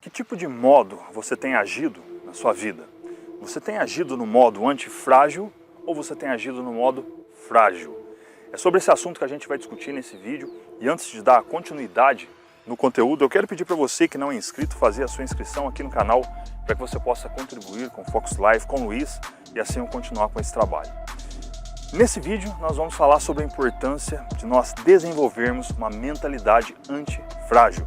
Que tipo de modo você tem agido na sua vida? Você tem agido no modo antifrágil ou você tem agido no modo frágil? É sobre esse assunto que a gente vai discutir nesse vídeo. E antes de dar continuidade no conteúdo, eu quero pedir para você que não é inscrito fazer a sua inscrição aqui no canal para que você possa contribuir com o Focus Life, com o Luiz e assim eu continuar com esse trabalho. Nesse vídeo nós vamos falar sobre a importância de nós desenvolvermos uma mentalidade antifrágil.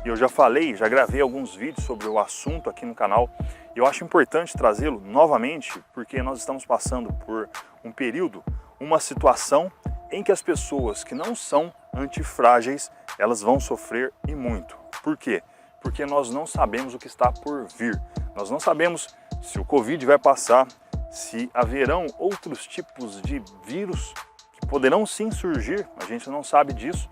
E eu já falei, já gravei alguns vídeos sobre o assunto aqui no canal e eu acho importante trazê-lo novamente porque nós estamos passando por um período, uma situação em que as pessoas que não são antifrágeis, elas vão sofrer e muito. Por quê? Porque nós não sabemos o que está por vir. Nós não sabemos se o Covid vai passar, se haverão outros tipos de vírus que poderão sim surgir, a gente não sabe disso.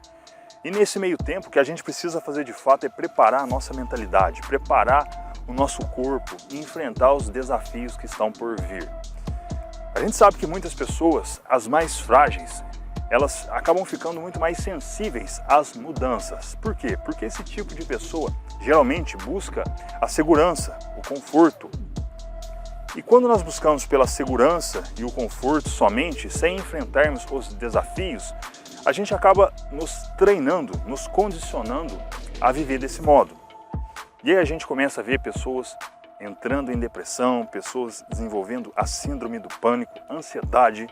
E nesse meio tempo, o que a gente precisa fazer de fato é preparar a nossa mentalidade, preparar o nosso corpo e enfrentar os desafios que estão por vir. A gente sabe que muitas pessoas, as mais frágeis, elas acabam ficando muito mais sensíveis às mudanças. Por quê? Porque esse tipo de pessoa geralmente busca a segurança, o conforto. E quando nós buscamos pela segurança e o conforto somente, sem enfrentarmos os desafios, a gente acaba nos treinando, nos condicionando a viver desse modo. E aí a gente começa a ver pessoas entrando em depressão, pessoas desenvolvendo a síndrome do pânico, ansiedade.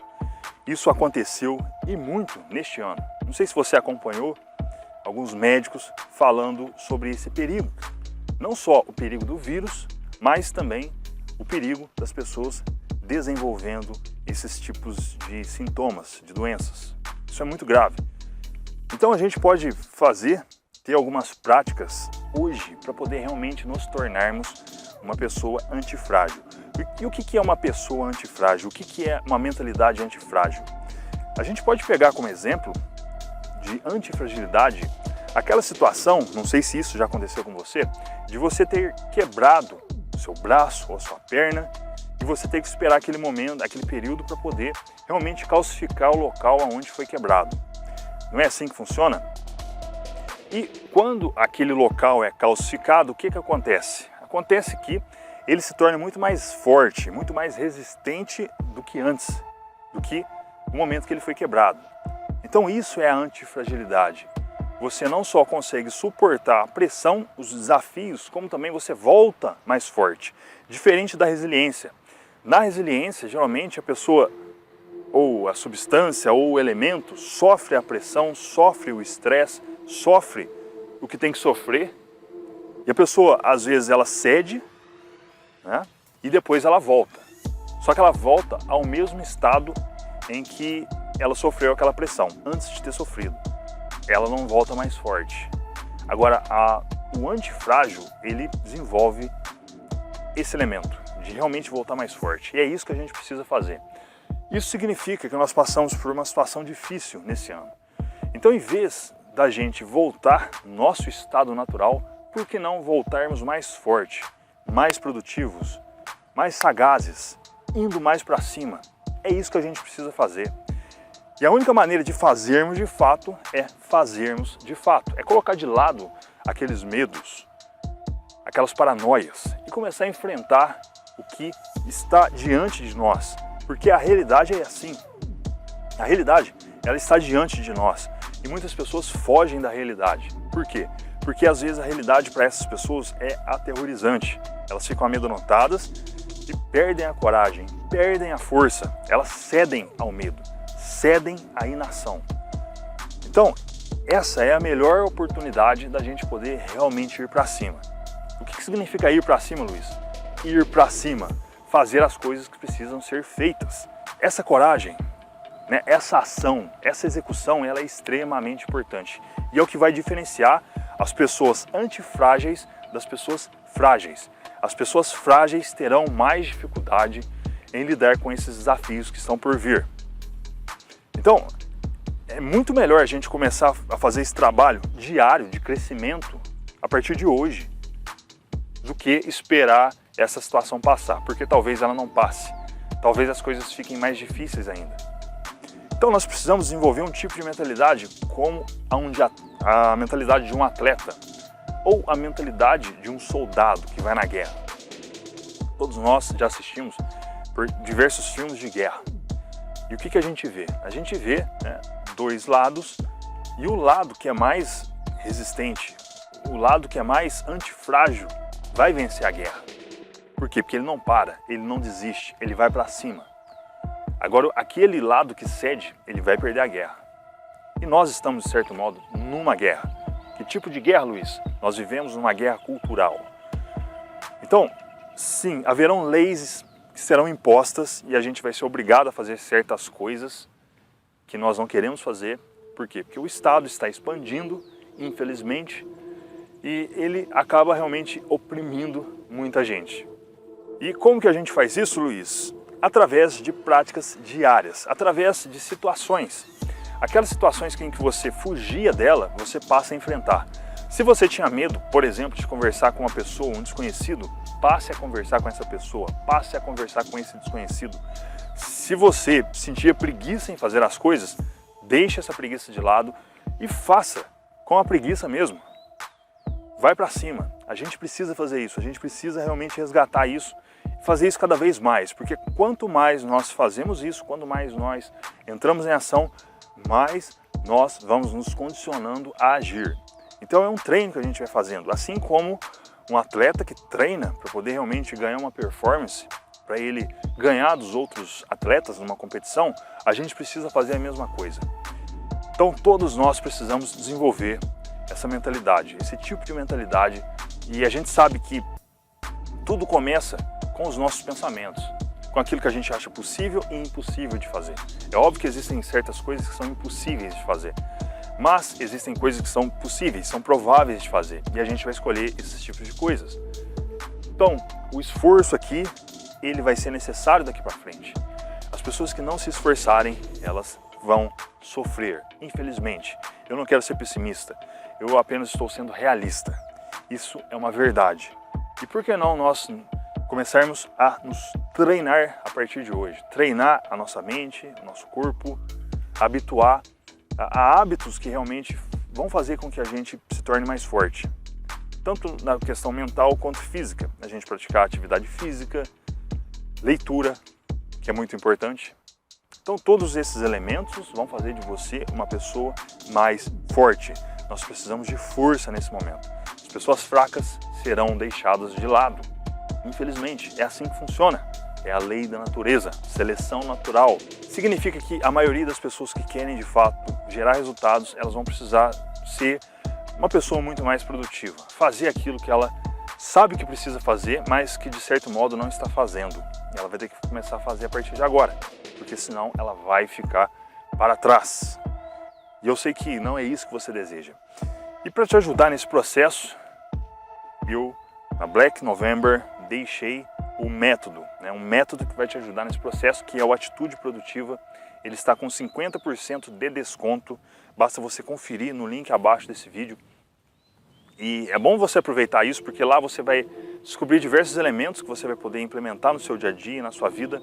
Isso aconteceu e muito neste ano. Não sei se você acompanhou alguns médicos falando sobre esse perigo. Não só o perigo do vírus, mas também o perigo das pessoas desenvolvendo esses tipos de sintomas, de doenças. Isso é muito grave. Então a gente pode ter algumas práticas hoje para poder realmente nos tornarmos uma pessoa antifrágil. E o que é uma pessoa antifrágil? O que é uma mentalidade antifrágil? A gente pode pegar como exemplo de antifragilidade aquela situação, não sei se isso já aconteceu com você, de você ter quebrado o seu braço ou a sua perna e você ter que esperar aquele momento, aquele período para poder realmente calcificar o local onde foi quebrado. Não é assim que funciona? E quando aquele local é calcificado, o que acontece? Acontece que ele se torna muito mais forte, muito mais resistente do que antes, do que no momento que ele foi quebrado. Então isso é a antifragilidade. Você não só consegue suportar a pressão, os desafios, como também você volta mais forte. Diferente da resiliência. Na resiliência, geralmente a pessoa, ou a substância, ou o elemento, sofre a pressão, sofre o estresse, sofre o que tem que sofrer. E a pessoa, às vezes, ela cede, né? E depois ela volta. Só que ela volta ao mesmo estado em que ela sofreu aquela pressão, antes de ter sofrido. Ela não volta mais forte. Agora, o antifrágil, ele desenvolve esse elemento, de realmente voltar mais forte. E é isso que a gente precisa fazer. Isso significa que nós passamos por uma situação difícil nesse ano. Então, em vez da gente voltar ao nosso estado natural, por que não voltarmos mais forte, mais produtivos, mais sagazes, indo mais para cima? É isso que a gente precisa fazer. E a única maneira de fazermos de fato é fazermos de fato. É colocar de lado aqueles medos, aquelas paranoias e começar a enfrentar o que está diante de nós. Porque a realidade é assim. A realidade, ela está diante de nós. E muitas pessoas fogem da realidade. Por quê? Porque às vezes a realidade para essas pessoas é aterrorizante. Elas ficam amedrontadas e perdem a coragem, perdem a força. Elas cedem ao medo, cedem à inação. Então, essa é a melhor oportunidade da gente poder realmente ir para cima. O que significa ir para cima, Luiz? Ir para cima, fazer as coisas que precisam ser feitas. Essa coragem, né, essa ação, essa execução, ela é extremamente importante. E é o que vai diferenciar as pessoas antifrágeis das pessoas frágeis. As pessoas frágeis terão mais dificuldade em lidar com esses desafios que estão por vir. Então, é muito melhor a gente começar a fazer esse trabalho diário de crescimento a partir de hoje, do que esperar essa situação passar, porque talvez ela não passe, talvez as coisas fiquem mais difíceis ainda. Então nós precisamos desenvolver um tipo de mentalidade como a mentalidade de um atleta. ou a mentalidade de um soldado que vai na guerra. Todos nós já assistimos por diversos filmes de guerra. E o que a gente vê? A gente vê, né, dois lados, e o lado que é mais resistente, o lado que é mais antifrágil, vai vencer a guerra. Por quê? Porque ele não para, ele não desiste, ele vai para cima. Agora, aquele lado que cede, ele vai perder a guerra. E nós estamos, de certo modo, numa guerra. Que tipo de guerra, Luiz? Nós vivemos numa guerra cultural. Então, sim, haverão leis que serão impostas e a gente vai ser obrigado a fazer certas coisas que nós não queremos fazer. Por quê? Porque o Estado está expandindo, infelizmente, e ele acaba realmente oprimindo muita gente. E como que a gente faz isso, Luiz? Através de práticas diárias, através de situações. Aquelas situações que em que você fugia dela, você passa a enfrentar. Se você tinha medo, por exemplo, de conversar com uma pessoa, um desconhecido, passe a conversar com essa pessoa, passe a conversar com esse desconhecido. Se você sentia preguiça em fazer as coisas, deixe essa preguiça de lado e faça com a preguiça mesmo. Vai para cima. A gente precisa fazer isso, a gente precisa realmente resgatar isso, fazer isso cada vez mais, porque quanto mais nós fazemos isso, quanto mais nós entramos em ação, mais nós vamos nos condicionando a agir. Então é um treino que a gente vai fazendo, assim como um atleta que treina para poder realmente ganhar uma performance, para ele ganhar dos outros atletas numa competição, a gente precisa fazer a mesma coisa. Então todos nós precisamos desenvolver essa mentalidade, esse tipo de mentalidade, e a gente sabe que tudo começa com os nossos pensamentos, com aquilo que a gente acha possível e impossível de fazer. É óbvio que existem certas coisas que são impossíveis de fazer, mas existem coisas que são possíveis, são prováveis de fazer, e a gente vai escolher esses tipos de coisas. Então, o esforço aqui, ele vai ser necessário daqui para frente. As pessoas que não se esforçarem, elas vão sofrer, infelizmente. Eu não quero ser pessimista, eu apenas estou sendo realista. Isso é uma verdade. E por que não nós começarmos a nos treinar a partir de hoje? Treinar a nossa mente, o nosso corpo, habituar a hábitos que realmente vão fazer com que a gente se torne mais forte. Tanto na questão mental quanto física. A gente praticar atividade física, leitura, que é muito importante. Então todos esses elementos vão fazer de você uma pessoa mais forte. Nós precisamos de força nesse momento. As pessoas fracas serão deixadas de lado. Infelizmente, é assim que funciona. É a lei da natureza, seleção natural. Significa que a maioria das pessoas que querem de fato gerar resultados, elas vão precisar ser uma pessoa muito mais produtiva. Fazer aquilo que ela sabe que precisa fazer, mas que de certo modo não está fazendo. Ela vai ter que começar a fazer a partir de agora, porque senão ela vai ficar para trás. E eu sei que não é isso que você deseja. E para te ajudar nesse processo, eu, na Black November, deixei o método, né? Um método que vai te ajudar nesse processo, que é o Atitude Produtiva. Ele está com 50% de desconto, basta você conferir no link abaixo desse vídeo. E é bom você aproveitar isso, porque lá você vai descobrir diversos elementos que você vai poder implementar no seu dia a dia, na sua vida,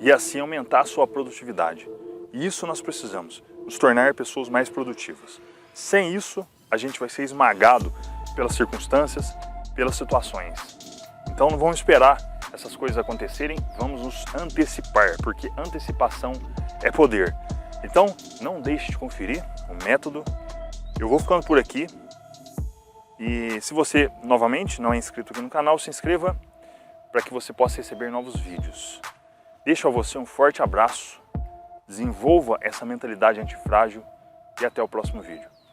e assim aumentar a sua produtividade. E isso nós precisamos, nos tornar pessoas mais produtivas. Sem isso, a gente vai ser esmagado pelas circunstâncias, pelas situações. Então não vamos esperar essas coisas acontecerem, vamos nos antecipar, porque antecipação é poder. Então não deixe de conferir o método. Eu vou ficando por aqui. E se você, novamente, não é inscrito aqui no canal, se inscreva para que você possa receber novos vídeos. Deixo a você um forte abraço, desenvolva essa mentalidade antifrágil e até o próximo vídeo.